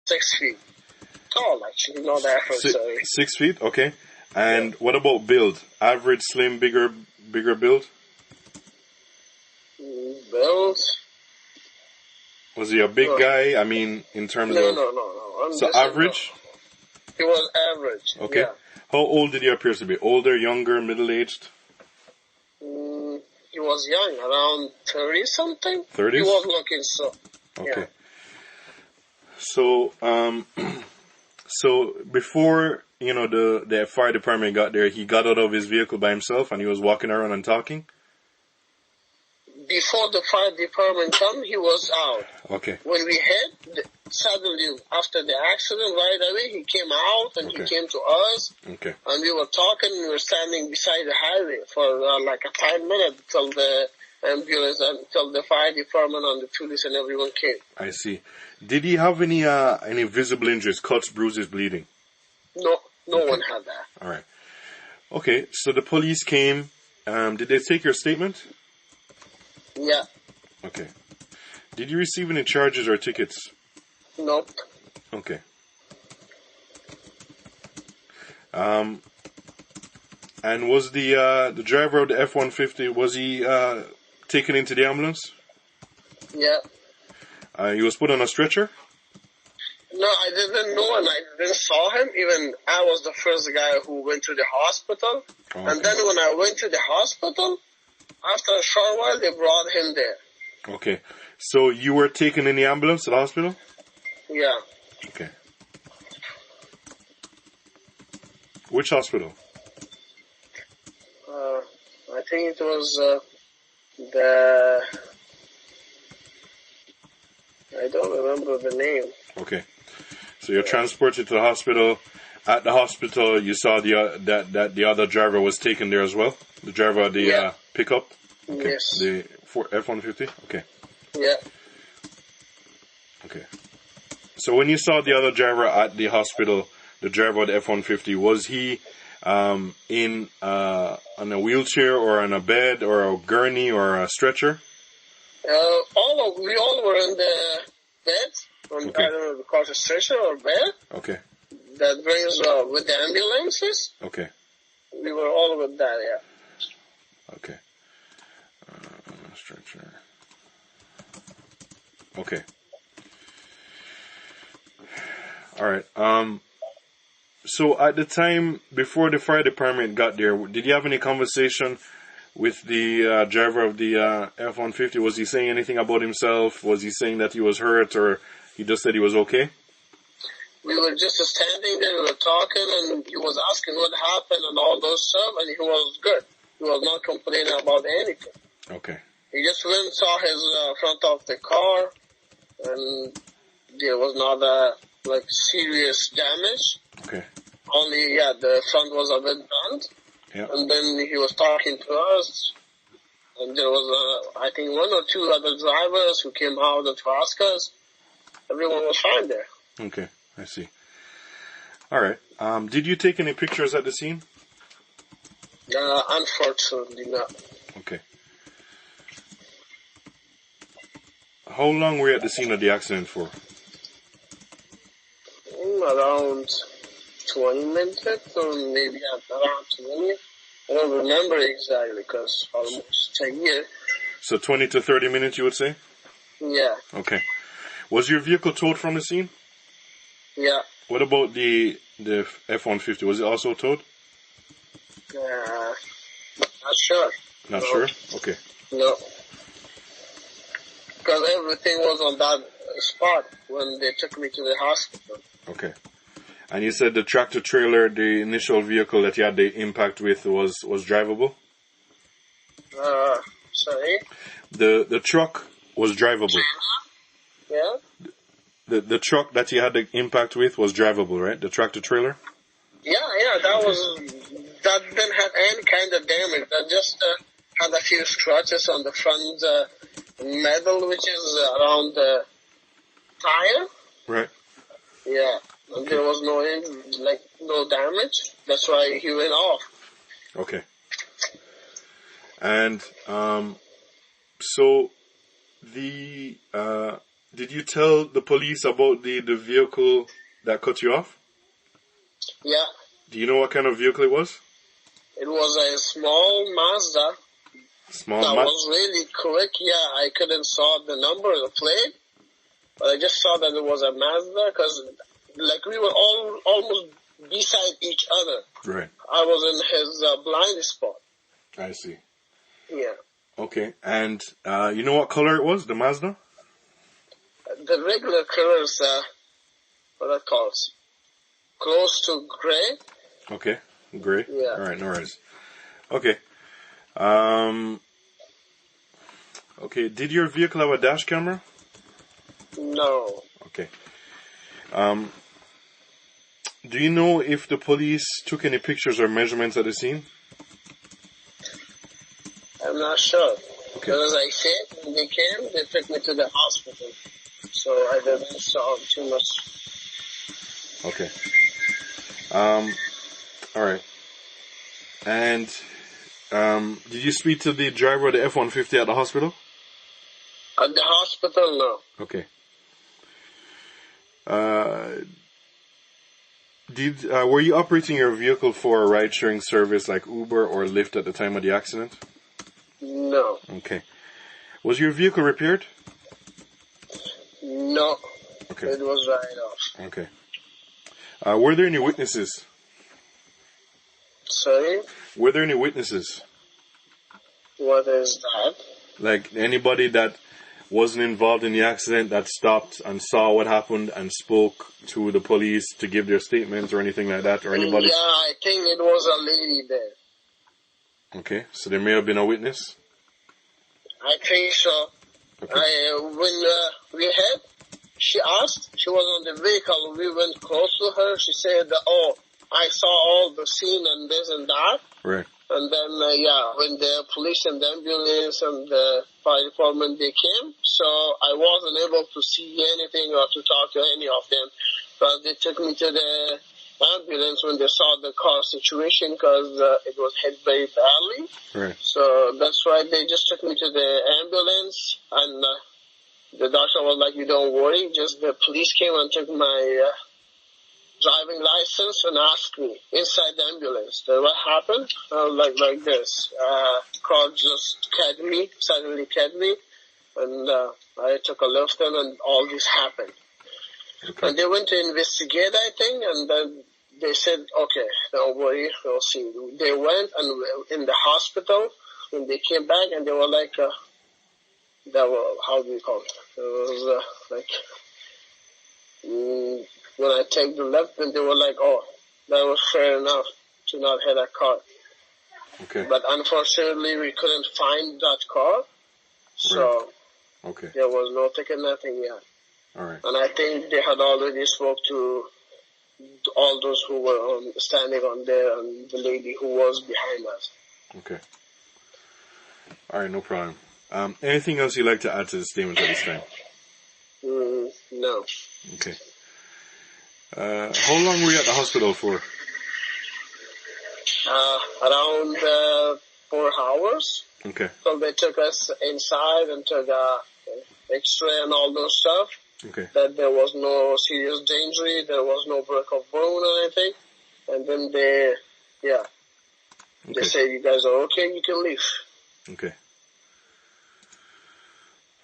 6 feet tall, actually, not that sorry. 6 feet, okay. And what about build? Average, slim, bigger build? Build? Was he a big guy? I mean, in terms of... No. So average? He was average. Okay. Yeah. How old did he appear to be? Older, younger, middle-aged? He was young, around 30-something. 30s? He was looking so. Okay. Yeah. So, so before, the fire department got there, he got out of his vehicle by himself and he was walking around and talking? Before the fire department come, he was out. Okay. When we hit, suddenly after the accident, right away, he came out and he came to us. Okay. And we were talking, we were standing beside the highway for like a 5 minutes till the ambulance, until the fire department and the police and everyone came. I see. Did he have any visible injuries, cuts, bruises, bleeding? No one had that. All right. Okay, so the police came. Did they take your statement? Yeah. Okay. Did you receive any charges or tickets? Nope. Okay. And was the driver of the F-150, was he taken into the ambulance? Yeah. He was put on a stretcher? No, I didn't know and I didn't saw him. Even I was the first guy who went to the hospital. Oh, and then when I went to the hospital, after a short while, they brought him there. Okay. So you were taken in the ambulance to the hospital? Yeah. Okay. Which hospital? I think it was I don't remember the name. Okay. So you're transported to the hospital. At the hospital, you saw that the other driver was taken there as well? The driver of the pickup? Okay. Yes. The F-150? Okay. Yeah. Okay. So when you saw the other driver at the hospital, the driver of the F-150, was he on a wheelchair or on a bed or a gurney or a stretcher? We all were in the bed. I don't know if we call it a stretcher or bed. Okay. That brings with the ambulances. Okay. We were all with that, yeah. Okay. Stretcher. Okay. All right. So at the time before the fire department got there, did you have any conversation with the driver of the F-150? Was he saying anything about himself? Was he saying that he was hurt, or he just said he was okay? We were just standing there, we were talking, and he was asking what happened and all those stuff, and he was good. He was not complaining about anything. Okay. He just went and saw his front of the car, and there was not serious damage. Okay. Only, the front was a bit bent. Yeah. And then he was talking to us, and there was, I think, one or two other drivers who came out to ask us. Everyone was fine there. Okay, I see. All right. Did you take any pictures at the scene? Unfortunately, not. Okay. How long were you at the scene of the accident for? Around 20 minutes, or maybe around 20. I don't remember exactly, because almost a year. So 20 to 30 minutes, you would say? Yeah. Okay. Was your vehicle towed from the scene? Yeah. What about the F-150? Was it also towed? Not sure. Not sure? Okay. No. Because everything was on that spot when they took me to the hospital. Okay. And you said the tractor trailer, the initial vehicle that you had the impact with, was drivable? Sorry? The truck was drivable. Yeah? The truck that you had the impact with was drivable, right? The tractor trailer? Yeah, that didn't have any kind of damage. That just had a few scratches on the front metal, which is around the tire. Right. Yeah. And there was no damage. That's why he went off. Okay. And so the did you tell the police about the vehicle that cut you off? Yeah. Do you know what kind of vehicle it was? It was a small Mazda. That was really quick. Yeah, I couldn't saw the number, the plate, but I just saw that it was a Mazda because, like, we were all almost beside each other. Right. I was in his blind spot. I see. Yeah. Okay, and you know what color it was, the Mazda? The regular color is, what that calls, close to gray. Okay, gray. Yeah. All right, no worries. Okay. Okay, did your vehicle have a dash camera? No. Okay. Do you know if the police took any pictures or measurements at the scene? I'm not sure. Okay. But as I said, when they came, they took me to the hospital. So I didn't saw too much. Okay. Alright. And, did you speak to the driver of the F-150 at the hospital? At the hospital, no. Okay. Were you operating your vehicle for a ride-sharing service like Uber or Lyft at the time of the accident? No. Okay. Was your vehicle repaired? No. Okay. It was right off. Okay. Were there any witnesses? Sorry? Were there any witnesses? What is that? Like anybody that wasn't involved in the accident that stopped and saw what happened and spoke to the police to give their statements or anything like that, or anybody? Yeah, I think it was a lady there. Okay, so there may have been a witness? I think so. Okay. When we had, she asked, she was on the vehicle, we went close to her, she said, oh, I saw all the scene and this and that. Right. And then, when the police and the ambulance and the fire department, they came, so I wasn't able to see anything or to talk to any of them. But they took me to the ambulance when they saw the car situation because it was hit very badly. Right. So that's why they just took me to the ambulance, and the doctor was like, you don't worry, just the police came and took my driving license and asked me inside the ambulance. Then what happened? Like this. Car just suddenly cut me, and I took a left turn and all this happened. Okay. And they went to investigate, I think, and then they said, okay, don't worry, we'll see. They went and in the hospital, and they came back and they were like, how do you call it? It was when I take the left, and they were like, oh, that was fair enough to not hit that car. Okay. But unfortunately, we couldn't find that car, so right. Okay. There was no ticket, nothing yet. All right. And I think they had already spoke to all those who were standing on there and the lady who was behind us. Okay. All right, no problem. Anything else you'd like to add to the statement at this time? No. Okay. How long were you at the hospital for? Around 4 hours. Okay. So they took us inside and took X-ray and all those stuff. Okay. That there was no serious injury, there was no break of bone or anything. And then they say, you guys are okay, you can leave. Okay.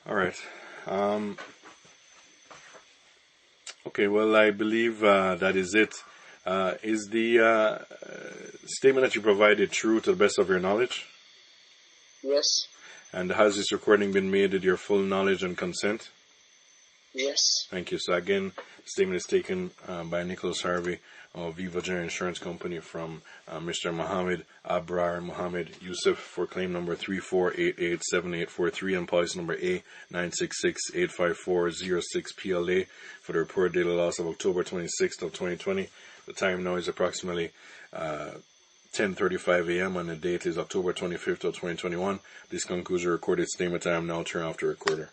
All right. Okay, well, I believe that is it. Is the statement that you provided true to the best of your knowledge? Yes. And has this recording been made with your full knowledge and consent? Yes. Thank you. So again, the statement is taken by Nicholas Harvey of Viva General Insurance Company from Mr. Mohammed Abrar Mohammed Yusuf for claim number 34887843 and policy number A966854006 for the reported daily loss of October 26th of 2020. The time now is approximately 10:35 a.m. and the date is October 25th of 2021. This concludes the recorded statement. I am now turning off the recorder.